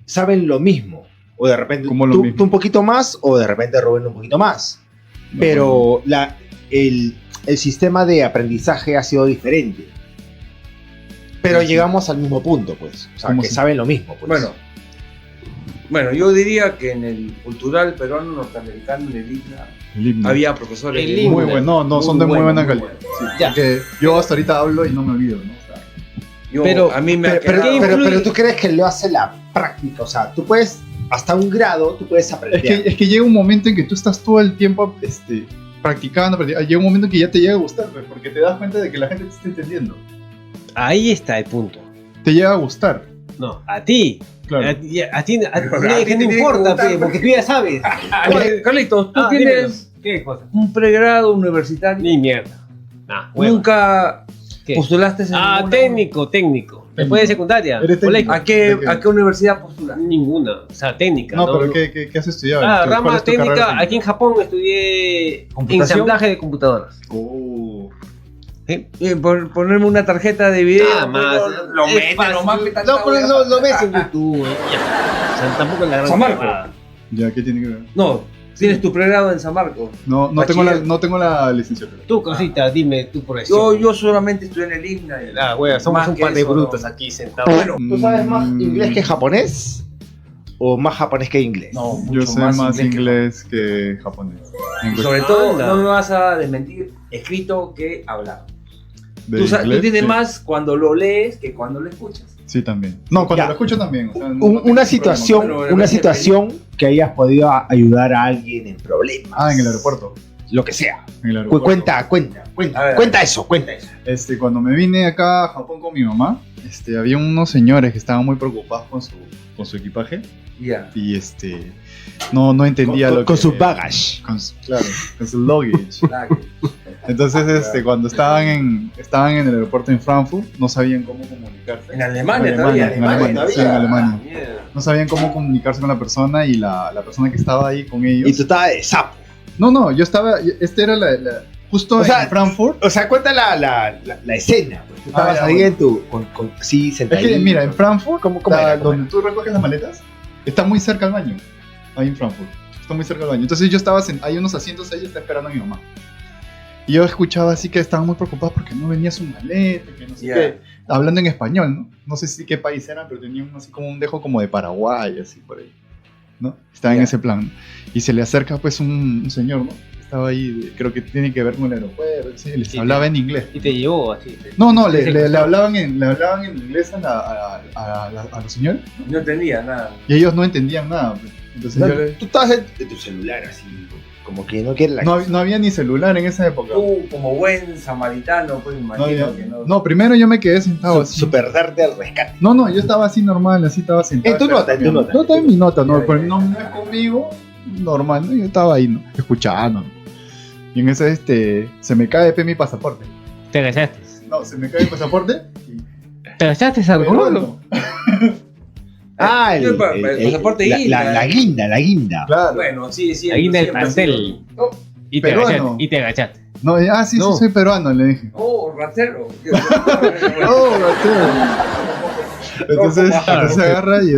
Speaker 2: saben lo mismo. O de repente
Speaker 1: Como lo
Speaker 2: tú
Speaker 1: mismo.
Speaker 2: un poquito más, o de repente Rubén un poquito más.
Speaker 1: No,
Speaker 2: Pero el sistema de aprendizaje ha sido diferente. Pero
Speaker 1: Sí.
Speaker 2: llegamos al mismo punto, pues. O sea,
Speaker 1: ¿Cómo
Speaker 2: que
Speaker 1: así?
Speaker 2: saben lo mismo, pues.
Speaker 5: Bueno, Bueno, yo diría que en el cultural peruano norteamericano, en el INA,
Speaker 1: El himno.
Speaker 5: había profesores
Speaker 3: El
Speaker 5: de-
Speaker 3: himno.
Speaker 1: Muy bueno, no, son de muy buena calidad. Sí,
Speaker 3: Ya.
Speaker 1: porque yo hasta ahorita hablo y no me olvido, ¿no? O sea,
Speaker 5: Yo-
Speaker 3: Pero-
Speaker 5: a mí me ha
Speaker 2: Pero,
Speaker 5: quedado-
Speaker 3: influye?
Speaker 2: tú crees que lo hace la práctica, o sea, tú puedes, hasta un grado, tú puedes aprender.
Speaker 1: es que llega un momento en que tú estás todo el tiempo practicando, llega un momento en que ya te llega a gustar, pues, porque te das cuenta de que la gente te está entendiendo.
Speaker 3: Ahí está el punto.
Speaker 1: Te llega a gustar,
Speaker 3: No, a ti.
Speaker 1: claro.
Speaker 3: A ti
Speaker 5: a
Speaker 3: que
Speaker 5: ti
Speaker 3: no
Speaker 5: te tiene que
Speaker 3: importa,
Speaker 5: gustar,
Speaker 3: pe, porque tú ya sabes.
Speaker 5: Carlitos, tú
Speaker 3: Dímelo.
Speaker 5: tienes
Speaker 3: ¿Qué cosa?
Speaker 5: un pregrado universitario.
Speaker 3: Ni mierda. Nah, hueva.
Speaker 5: Nunca
Speaker 3: ¿Qué?
Speaker 5: postulaste en
Speaker 3: Ah,
Speaker 5: ninguna-
Speaker 3: técnico. Después de secundaria.
Speaker 1: Eres técnico.
Speaker 3: colegio.
Speaker 5: ¿A qué universidad postulaste?
Speaker 3: Ninguna. O sea, técnica.
Speaker 1: No, pero ¿qué has estudiado?
Speaker 3: Ah,
Speaker 1: ¿Cuál
Speaker 3: rama
Speaker 1: es tu carrera
Speaker 3: técnica. Aquí en Japón estudié
Speaker 5: ¿Computación?
Speaker 3: ensamblaje de computadoras.
Speaker 1: Oh.
Speaker 3: ¿Sí?
Speaker 5: Ponerme una tarjeta de video.
Speaker 3: Nada más.
Speaker 5: Lo
Speaker 3: Es
Speaker 5: metes
Speaker 3: fácil.
Speaker 5: nomás. que tanta
Speaker 3: No, pero
Speaker 5: hueva.
Speaker 3: lo ves en YouTube. Ya. O sea, tampoco es la gran
Speaker 5: San Marcos.
Speaker 3: huevada.
Speaker 1: Ya, ¿qué tiene que ver?
Speaker 5: No, tienes tu pregrado en San Marcos.
Speaker 1: No
Speaker 5: Bachiller.
Speaker 1: tengo la licenciatura.
Speaker 3: Tú, cosita, dime tu
Speaker 5: Yo,
Speaker 3: profesión.
Speaker 5: yo solamente estudié en el INA.
Speaker 3: Ah, wea, somos
Speaker 5: Más
Speaker 3: un
Speaker 5: que
Speaker 3: par de
Speaker 5: eso,
Speaker 3: brutos
Speaker 5: no.
Speaker 3: aquí sentados.
Speaker 5: Bueno,
Speaker 2: ¿Tú sabes más
Speaker 1: Mm.
Speaker 2: inglés que japonés? ¿O más japonés que inglés?
Speaker 5: no,
Speaker 1: Yo
Speaker 5: mucho
Speaker 1: sé más inglés que japonés. En
Speaker 5: Y sobre
Speaker 1: cuestión
Speaker 5: todo,
Speaker 3: Anda.
Speaker 5: no me vas a desmentir, escrito que hablado.
Speaker 1: de
Speaker 5: Tú
Speaker 1: inglés,
Speaker 5: tienes
Speaker 1: sí.
Speaker 5: más cuando lo lees que cuando lo escuchas.
Speaker 1: Sí, también. No, cuando
Speaker 2: Ya.
Speaker 1: lo escucho también. O sea, no tengo
Speaker 2: Una
Speaker 1: problema.
Speaker 2: situación,
Speaker 5: Bueno,
Speaker 2: una
Speaker 5: depende.
Speaker 2: situación que hayas podido ayudar a alguien en problemas.
Speaker 1: Ah, en el aeropuerto.
Speaker 2: Lo que sea.
Speaker 1: En el aeropuerto.
Speaker 2: Cuenta
Speaker 5: A ver.
Speaker 2: Cuenta eso, cuenta eso.
Speaker 1: Cuando me vine acá a Japón con mi mamá, había unos señores que estaban muy preocupados con su equipaje
Speaker 5: Ya.
Speaker 1: y no entendía lo que...
Speaker 2: Con su baggage.
Speaker 1: Claro, con su luggage.
Speaker 5: Claro.
Speaker 1: Entonces, cuando estaban en el aeropuerto en Frankfurt, no sabían cómo comunicarse.
Speaker 5: En Alemania
Speaker 1: En
Speaker 5: todavía.
Speaker 1: Alemania, sí, en Alemania.
Speaker 3: Mierda.
Speaker 1: No sabían cómo comunicarse con la persona y la persona que estaba ahí con ellos.
Speaker 2: Y tú estabas de sapo.
Speaker 1: No, yo estaba... Era justo
Speaker 2: O sea,
Speaker 1: en Frankfurt.
Speaker 2: O sea, cuenta la escena. Pues. Tú estabas
Speaker 1: ya,
Speaker 2: ahí
Speaker 1: bueno.
Speaker 2: sí,
Speaker 1: Es
Speaker 2: sentadito.
Speaker 1: que, mira, en Frankfurt,
Speaker 2: ¿Cómo era?
Speaker 1: donde tú recoges las maletas, está muy cerca al baño. Ahí en Frankfurt. Está muy cerca al baño. Entonces yo estaba, hay unos asientos ahí y está esperando a mi mamá. Y yo escuchaba así que estaban muy preocupados porque no venía su maleta, que no sé
Speaker 5: Ya.
Speaker 1: qué. Hablando en español, ¿no? No sé si qué país era, pero tenían así como un dejo como de Paraguay, así por ahí. ¿No? Estaba en
Speaker 5: Ya.
Speaker 1: ese plan. Y se le acerca pues un señor, ¿no? Estaba ahí, creo que tiene que ver con el aeropuerto, sí, les
Speaker 3: Sí,
Speaker 1: hablaba en inglés.
Speaker 3: Y te llevó así.
Speaker 1: No,
Speaker 3: Sí,
Speaker 1: le hablaban en inglés a los señores
Speaker 5: No entendía nada.
Speaker 1: y ellos no entendían nada. Pues. Entonces yo le-
Speaker 2: Tú estabas en tu celular así, como que no quiere la
Speaker 1: no había ni celular en esa época.
Speaker 5: Tú, como buen samaritano, pues
Speaker 1: No,
Speaker 5: imagino
Speaker 1: había-
Speaker 5: que no.
Speaker 1: no, primero yo me quedé sentado así.
Speaker 2: super darte al rescate.
Speaker 1: No, yo estaba así normal, así estaba sentado.
Speaker 2: En tu nota, en tu nota.
Speaker 1: No, estaba en mi nota, no,
Speaker 5: Ya,
Speaker 1: pero
Speaker 5: ya,
Speaker 1: no
Speaker 5: ya.
Speaker 1: es conmigo, normal, ¿no? Yo estaba ahí, ¿no? Escuchando. Y en ese, se me cae mi pasaporte.
Speaker 3: Te agachaste.
Speaker 1: No, se me cae el pasaporte y...
Speaker 3: ¿Te agachaste,
Speaker 1: Peruano.
Speaker 2: Ah,
Speaker 5: El pasaporte
Speaker 2: la
Speaker 5: guinda.
Speaker 2: la guinda.
Speaker 1: Claro.
Speaker 5: Bueno, sí, sí.
Speaker 3: La guinda del
Speaker 5: siempre ha
Speaker 3: pastel.
Speaker 5: sido-
Speaker 1: No,
Speaker 3: Y te
Speaker 1: peruano.
Speaker 3: agachaste. Y te agachaste.
Speaker 1: No, sí,
Speaker 3: No.
Speaker 1: sí, soy peruano, le dije.
Speaker 5: Oh, ratero.
Speaker 1: Oh, entonces,
Speaker 5: ¿cómo?
Speaker 1: entonces agarra y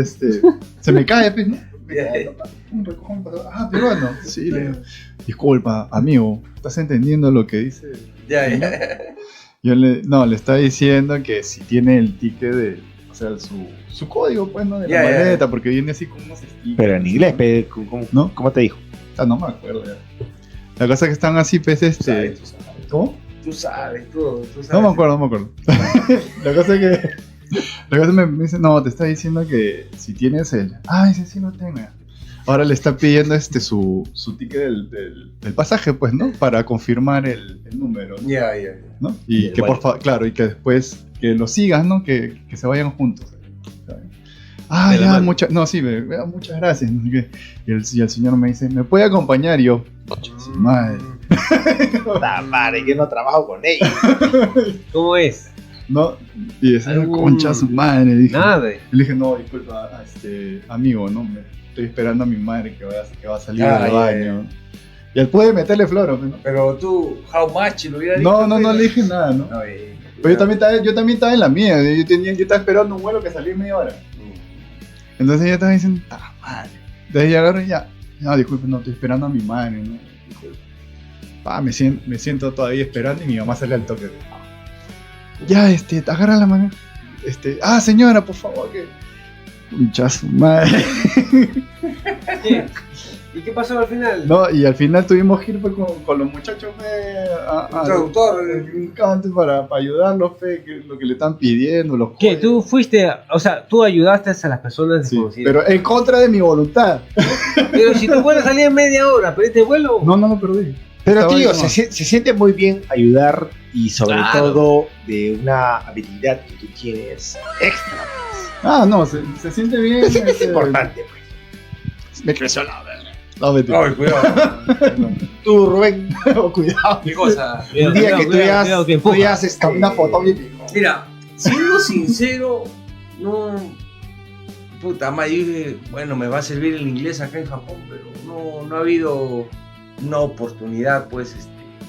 Speaker 1: se me cae, pues, ¿no?
Speaker 5: Ya, ya.
Speaker 1: Recojo mi pasaporte. Ah, peruano. Sí, le digo, disculpa, amigo, ¿estás entendiendo lo que dice?
Speaker 5: Ya, ya.
Speaker 1: Yo le estaba diciendo que si tiene el ticket o sea, su código, pues, ¿no? De la
Speaker 5: Ya, ya,
Speaker 1: maleta,
Speaker 5: ya.
Speaker 1: porque viene así con unos stickers.
Speaker 2: Pero en inglés,
Speaker 1: ¿No?
Speaker 2: ¿cómo te dijo?
Speaker 1: No me acuerdo ya. La cosa es que están así, pues,
Speaker 5: Tú sabes.
Speaker 1: ¿Cómo?
Speaker 5: Tú sabes, tú sabes.
Speaker 1: No me acuerdo. La cosa es que... La cosa me dice, no, te está diciendo que si tienes el... Ah, ese sí lo tengo. Ahora le está pidiendo su ticket del pasaje, pues, ¿no? Para confirmar el número, ¿no?
Speaker 5: Ya, ya, ya.
Speaker 1: ¿No? Y
Speaker 2: Del
Speaker 1: que
Speaker 2: vuelo.
Speaker 1: por favor, claro, y que después que lo sigas, ¿no? Que se vayan juntos. Ah,
Speaker 3: De la
Speaker 1: ya,
Speaker 3: mano.
Speaker 1: muchas gracias. No sé qué. Y el señor me dice, ¿me puede acompañar? Y yo, su madre.
Speaker 2: Madre, yo no trabajo con ella.
Speaker 3: ¿Cómo es?
Speaker 1: ¿No? Y esa
Speaker 3: Algún-
Speaker 1: concha su madre, dije.
Speaker 3: Nada.
Speaker 1: Y le dije, no, disculpa, amigo, ¿no? Estoy esperando a mi madre que va a salir
Speaker 5: Ah,
Speaker 1: del
Speaker 5: ya,
Speaker 1: baño. Y él puede meterle floro, ¿no?
Speaker 5: Pero tú, how much lo hubiera dicho.
Speaker 1: No
Speaker 5: pues.
Speaker 1: le dije nada, ¿no?
Speaker 5: No,
Speaker 1: Pero yo también estaba en la mía, yo estaba esperando un vuelo que salía en media hora. Entonces ella estaba diciendo, ¡ah, madre! Entonces ella agarra y ya, no, disculpe, no, estoy esperando a mi madre, ¿no? Disculpe. Me siento todavía esperando y mi mamá sale al toque. Ya, agarra la mano. Señora, por favor, que Concha su madre.
Speaker 3: ¿Qué? ¿Y qué pasó al final?
Speaker 1: No, y al final tuvimos que ir pues, con los muchachos a
Speaker 5: Traductor.
Speaker 1: antes para ayudarlos, que lo que le están pidiendo. Los
Speaker 3: ¿Qué?
Speaker 1: jóvenes.
Speaker 3: ¿Tú fuiste, o sea, tú ayudaste a las personas
Speaker 1: Sí,
Speaker 3: desconocidas?
Speaker 1: pero en contra de mi voluntad.
Speaker 3: Pero si tu vuelo salía en media hora, pero este vuelo...
Speaker 1: No lo perdí.
Speaker 2: Pero
Speaker 1: Estaba
Speaker 2: tío,
Speaker 1: ahí nomás.
Speaker 2: se siente muy bien ayudar y sobre
Speaker 3: Claro.
Speaker 2: todo de una habilidad que tú tienes extra.
Speaker 1: Ah, no, se siente bien.
Speaker 2: Es importante, pues.
Speaker 1: Me creció la verga. No, mentira.
Speaker 5: Ay, cuidado.
Speaker 2: Tú, Rubén, cuidado.
Speaker 5: ¿Qué cosa?
Speaker 2: Un día que tú ya haces
Speaker 1: Una foto bien.
Speaker 5: Mira, siendo sincero, no. Puta madre, yo dije, bueno, me va a servir el inglés acá en Japón, pero no ha habido una oportunidad, pues,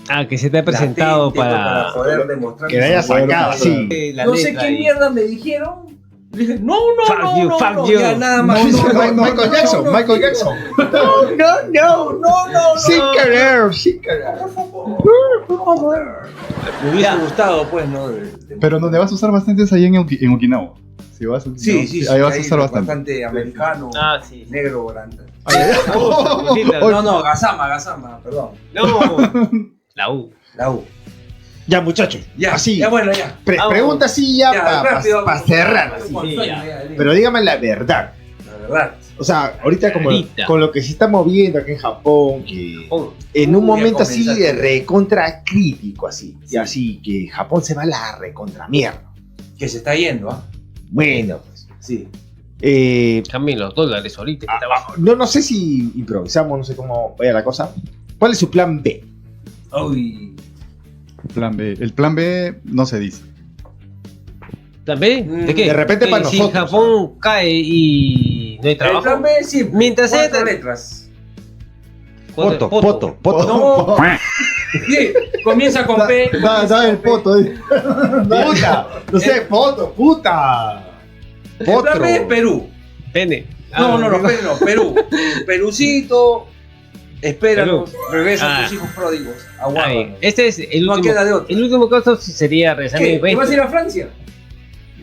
Speaker 3: Ah, que se te ha presentado
Speaker 5: latente, pues,
Speaker 3: para...
Speaker 5: poder demostrar
Speaker 2: Que la hayas
Speaker 1: Bueno,
Speaker 2: sacado así.
Speaker 3: La
Speaker 5: no sé
Speaker 3: letra
Speaker 5: qué
Speaker 3: ahí.
Speaker 5: mierda me dijeron. Dije, no,
Speaker 3: Fuck you, fuck you.
Speaker 5: ya nada más.
Speaker 2: Michael Jackson, Michael Jackson.
Speaker 5: No.
Speaker 2: Sin querer, sin querer.
Speaker 5: Me hubiese gustado, pues, ¿no?
Speaker 1: Pero donde vas a usar bastante es ahí en Okinawa. Si vas a Okinawa,
Speaker 5: Sí,
Speaker 1: ahí vas a usar bastante.
Speaker 5: bastante americano,
Speaker 3: Ah, sí.
Speaker 5: negro, grande. No, Gasama, perdón.
Speaker 3: No. La U.
Speaker 5: La U.
Speaker 2: Ya, muchachos.
Speaker 5: Ya,
Speaker 2: Así.
Speaker 5: ya bueno, ya.
Speaker 3: Vamos.
Speaker 2: Pregunta así ya,
Speaker 5: rápido.
Speaker 2: para cerrar. Así.
Speaker 3: Sí, ya.
Speaker 2: Pero dígame la verdad.
Speaker 5: La verdad.
Speaker 2: O sea, ahorita como
Speaker 3: Ahorita.
Speaker 2: con lo que se está moviendo aquí en Japón, que en un
Speaker 5: Uy,
Speaker 2: momento
Speaker 5: ya
Speaker 2: así
Speaker 5: comenzaste.
Speaker 2: de recontra crítico, así. Y así que Japón se va a la recontra mierda.
Speaker 5: Que se está yendo, ¿ah?
Speaker 2: Bueno, pues.
Speaker 5: Sí.
Speaker 3: También los dólares ahorita que está abajo.
Speaker 2: No sé si improvisamos, no sé cómo vaya la cosa. ¿Cuál es su plan B?
Speaker 5: Uy.
Speaker 1: Plan B. El plan B no se dice.
Speaker 3: ¿También? ¿De qué?
Speaker 2: De repente
Speaker 3: Que
Speaker 2: para
Speaker 3: si
Speaker 2: nosotros,
Speaker 3: Japón cae y no hay
Speaker 5: El
Speaker 3: trabajo.
Speaker 5: plan B es simple.
Speaker 3: Mientras sea-
Speaker 5: 4 letras.
Speaker 2: Poto, poto, poto.
Speaker 5: No. Sí, comienza con P.
Speaker 1: Da el poto.
Speaker 2: Puta, no sé, poto, puta.
Speaker 5: El plan B es Perú.
Speaker 3: Pene.
Speaker 5: No, Perú. Perucito. Espéranos. Regresan
Speaker 3: Ah.
Speaker 5: tus hijos pródigos.
Speaker 3: Ahí.
Speaker 5: Aguárdanos.
Speaker 3: Este es el
Speaker 5: No
Speaker 3: último.
Speaker 5: queda de otro.
Speaker 3: El último caso sería regresar a mi
Speaker 5: ¿Qué?
Speaker 3: país.
Speaker 5: ¿Te vas a ir a Francia?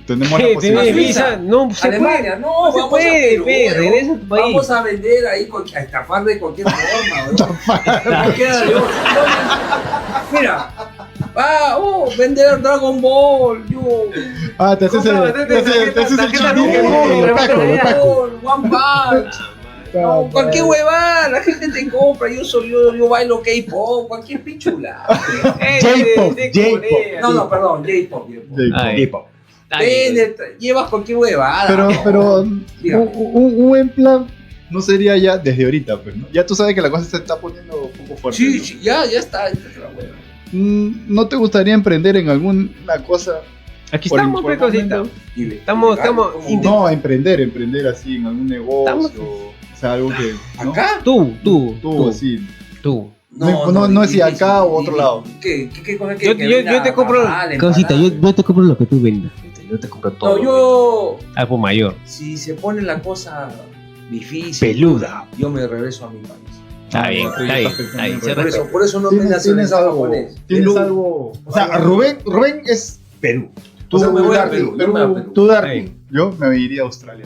Speaker 1: Tenemos la
Speaker 3: ¿Qué?
Speaker 1: posibilidad.
Speaker 3: ¿Tienes
Speaker 5: Suiza?
Speaker 3: visa? No se
Speaker 5: Alemania,
Speaker 3: puede.
Speaker 5: no,
Speaker 3: No se
Speaker 5: vamos
Speaker 3: puede,
Speaker 5: a Perú,
Speaker 3: pe,
Speaker 5: weón.
Speaker 3: regresa a tu país.
Speaker 5: Vamos a vender ahí, a estafar de cualquier forma, weón. No queda de otra. Mira, vender Dragon Ball, yo.
Speaker 1: Ah, te haces el
Speaker 3: Tarjeta
Speaker 1: chico.
Speaker 3: Pokémon,
Speaker 1: El taco, el taco.
Speaker 5: One Punch. No, cualquier huevada, la gente te compra, yo bailo K-pop, cualquier pichula.
Speaker 2: J-pop, J-pop.
Speaker 5: No, perdón, J-pop.
Speaker 3: Ay.
Speaker 2: Tipo.
Speaker 5: Vende, llevas cualquier huevada.
Speaker 1: Pero
Speaker 5: Diga.
Speaker 1: un buen plan no sería ya desde ahorita, pues, ¿no? Ya tú sabes que la cosa se está poniendo un poco fuerte.
Speaker 5: Sí,
Speaker 1: ¿no?
Speaker 5: sí, ya está. La hueva.
Speaker 1: ¿No te gustaría emprender en alguna cosa?
Speaker 3: Aquí
Speaker 1: Por-
Speaker 3: estamos,
Speaker 1: por
Speaker 3: pe, cosita.
Speaker 1: momento.
Speaker 3: Estamos-
Speaker 5: ¿Cómo?
Speaker 1: No, emprender así en algún negocio.
Speaker 3: Estamos-
Speaker 1: O sea, algo que. ¿no?
Speaker 5: ¿Acá?
Speaker 1: Tú, así.
Speaker 3: Tú.
Speaker 1: No es si acá o otro lado.
Speaker 5: ¿Qué cosa
Speaker 3: Yo te compro. Cosita, yo te compro lo que tú vendas. Yo te compro todo.
Speaker 5: No, yo.
Speaker 3: Algo mayor.
Speaker 5: Si se pone la cosa difícil,
Speaker 2: Peluda.
Speaker 5: yo me regreso a mi país.
Speaker 3: Está bien,
Speaker 1: tú
Speaker 3: está
Speaker 1: ya
Speaker 3: bien.
Speaker 1: estás pensando
Speaker 3: Ahí,
Speaker 1: en
Speaker 3: se
Speaker 5: Por
Speaker 3: respeta.
Speaker 5: eso, por eso no me
Speaker 1: ¿Tienes
Speaker 5: nacionalizo
Speaker 1: algo?
Speaker 5: japonés.
Speaker 1: ¿Tienes
Speaker 5: Perú.
Speaker 1: algo?
Speaker 2: O sea, Rubén es Perú.
Speaker 5: O sea, me voy a
Speaker 2: Darty,
Speaker 5: Perú, yo me voy a Perú.
Speaker 2: Tú, Darty.
Speaker 3: Ahí.
Speaker 1: Yo me iría a Australia.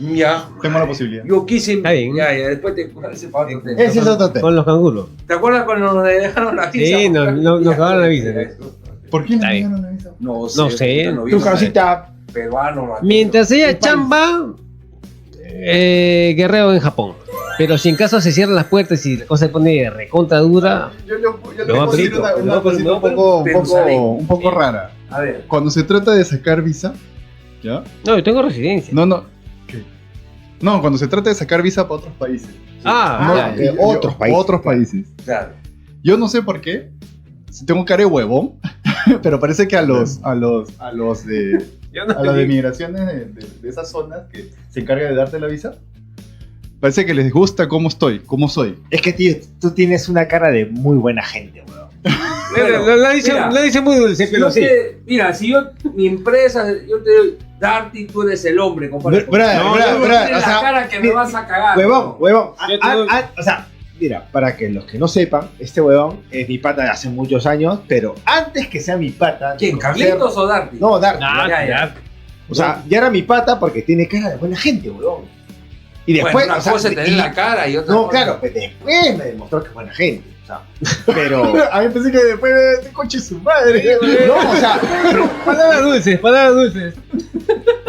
Speaker 5: Ya.
Speaker 1: Tengo la posibilidad.
Speaker 5: Yo quise.
Speaker 3: Está bien.
Speaker 5: Ya, después te. Ese para otro tema.
Speaker 2: Ese es otro tema.
Speaker 3: Con los canguros.
Speaker 5: ¿Te acuerdas cuando nos dejaron la visa?
Speaker 3: Sí, nos cagaron la visa.
Speaker 1: ¿Por qué
Speaker 3: Está
Speaker 1: me
Speaker 3: bien.
Speaker 1: dieron la visa?
Speaker 5: No sé.
Speaker 3: No sé.
Speaker 5: puta, no
Speaker 2: Tu
Speaker 5: vino
Speaker 2: casita.
Speaker 5: peruano. latino.
Speaker 3: Mientras haya
Speaker 2: ¿Qué país?
Speaker 3: chamba, guerreo en Japón. Pero si en caso se cierran las puertas y la cosa se pone recontra dura,
Speaker 1: Yo
Speaker 3: Me
Speaker 1: le
Speaker 3: va
Speaker 1: puedo decir
Speaker 3: Perito,
Speaker 1: una
Speaker 3: me va
Speaker 1: cosita
Speaker 3: Perito,
Speaker 1: un poco rara.
Speaker 5: A ver.
Speaker 1: Cuando se trata de sacar visa, ¿ya?
Speaker 3: no, yo tengo residencia.
Speaker 1: No. ¿Qué? No, cuando se trata de sacar visa para otros países.
Speaker 3: Ah,
Speaker 1: No,
Speaker 3: ya, ya.
Speaker 2: Otros países.
Speaker 1: Otros países.
Speaker 5: Claro.
Speaker 1: Yo no sé por qué. Si tengo cara de huevón, pero parece que a los de
Speaker 3: Yo no
Speaker 1: a los de
Speaker 3: digo.
Speaker 1: migraciones de esas zonas que se encarga de darte la visa, parece que les gusta cómo soy.
Speaker 2: Es que, tío, tú tienes una cara de muy buena gente, weón.
Speaker 5: Bueno,
Speaker 3: Lo dice,
Speaker 5: mira,
Speaker 3: lo dice muy dulce,
Speaker 5: Si
Speaker 3: pero
Speaker 5: yo
Speaker 3: sí.
Speaker 5: mira, si yo, mi empresa, yo te doy, Darty, tú eres el hombre, compadre.
Speaker 2: Brother,
Speaker 5: No,
Speaker 2: brother,
Speaker 5: tú
Speaker 2: brother,
Speaker 5: tienes
Speaker 2: o sea,
Speaker 5: la cara que me vas a cagar.
Speaker 2: Huevón.
Speaker 3: Yo tengo-
Speaker 2: O sea, mira, para que los que no sepan, este huevón es mi pata de hace muchos años, pero antes que sea mi pata. de
Speaker 5: ¿Quién,
Speaker 2: conocer-
Speaker 5: Carlitos o Darty?
Speaker 2: No, Darty.
Speaker 3: Ah,
Speaker 5: Ya, ya.
Speaker 3: ya.
Speaker 2: O sea, ya era mi pata porque tiene cara de buena gente, weón. Y después,
Speaker 5: Bueno, una
Speaker 2: o sea,
Speaker 5: cosa es tener la cara y otra
Speaker 2: no,
Speaker 5: cosa-
Speaker 2: claro, pues después me demostró que es buena gente. O sea, pero.
Speaker 1: A mí pensé que después de coche su madre.
Speaker 2: No, o sea,
Speaker 3: Palabras dulces, palabras dulces.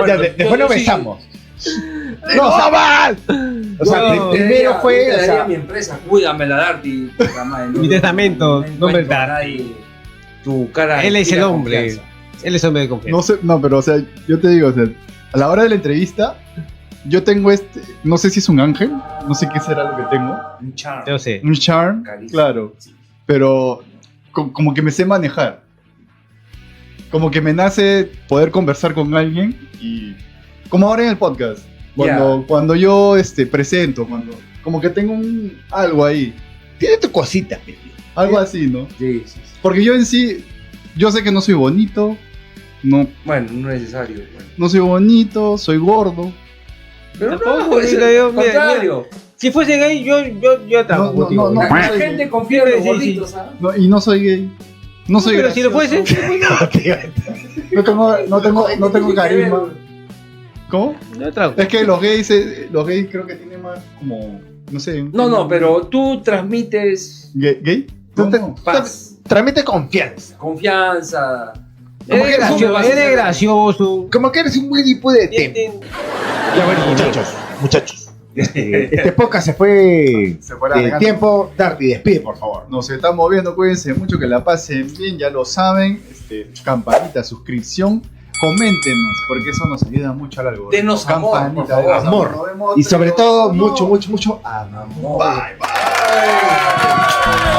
Speaker 2: ya, después nos besamos. No, o sea, o sea,
Speaker 3: No,
Speaker 2: primero fue.
Speaker 5: Yo
Speaker 2: O
Speaker 5: te daría
Speaker 2: sea,
Speaker 5: mi empresa, cuídame la Darty. puta madre,
Speaker 3: Mi testamento,
Speaker 5: no
Speaker 3: nombre
Speaker 5: encuentro a
Speaker 3: Darty.
Speaker 5: nadie. Tu cara.
Speaker 3: Él es
Speaker 5: inspira
Speaker 3: el hombre.
Speaker 5: confianza.
Speaker 3: Él es hombre de confianza.
Speaker 1: No sé, no, pero o sea, yo te digo, o sea, a la hora de la entrevista, yo tengo no sé si es un ángel, no sé qué será lo que tengo,
Speaker 5: Un charm.
Speaker 3: Yo sé.
Speaker 1: un charm,
Speaker 5: Carisma.
Speaker 1: claro, pero como que me sé manejar. Como que me nace poder conversar con alguien y como ahora en el podcast, cuando yo presento, como que tengo algo ahí,
Speaker 2: tiene tu cosita, pe.
Speaker 1: algo así, ¿no?
Speaker 5: Sí, sí, sí.
Speaker 1: Porque yo en sí, yo sé que no soy bonito,
Speaker 5: Bueno, no es necesario. Bueno.
Speaker 1: no soy bonito, soy gordo.
Speaker 5: Pero
Speaker 3: Tampoco,
Speaker 5: no, es
Speaker 3: mira,
Speaker 5: el
Speaker 3: yo- mira,
Speaker 5: contrario.
Speaker 3: Si fuese gay, yo trabajo
Speaker 1: No,
Speaker 3: contigo.
Speaker 1: no,
Speaker 5: La,
Speaker 1: no
Speaker 5: la
Speaker 1: soy
Speaker 5: gente
Speaker 1: gay.
Speaker 5: confía en los
Speaker 3: Sí, sí.
Speaker 5: gorditos, ¿ah?
Speaker 1: No, y no soy gay. No soy
Speaker 3: pero si lo
Speaker 1: gracioso.
Speaker 3: fuese,
Speaker 1: No tengo carisma. ¿Cómo?
Speaker 3: yo trabajo.
Speaker 1: Es que los gays creo que tienen más como, no sé.
Speaker 5: No, pero tú transmites
Speaker 1: ¿Gay?
Speaker 2: Tú te-
Speaker 1: ¿Cómo?
Speaker 5: paz,
Speaker 2: Transmite confianza.
Speaker 5: confianza.
Speaker 2: Como que
Speaker 3: Eres gracioso.
Speaker 2: Como que eres un buen tipo de tema. Ya bueno, muchachos. Este podcast se fue
Speaker 1: Se fue la
Speaker 2: de
Speaker 1: regata.
Speaker 2: tiempo. Darty, despide, por favor.
Speaker 1: Nos estamos viendo, cuídense mucho, que la pasen bien, ya lo saben. Campanita, suscripción, coméntenos, porque eso nos ayuda mucho al algoritmo.
Speaker 5: Denos amor, por favor.
Speaker 1: denos
Speaker 2: Amor.
Speaker 1: Nos vemos
Speaker 2: Y sobre
Speaker 1: otro-
Speaker 2: todo,
Speaker 1: amor.
Speaker 2: mucho amor.
Speaker 1: Bye, bye.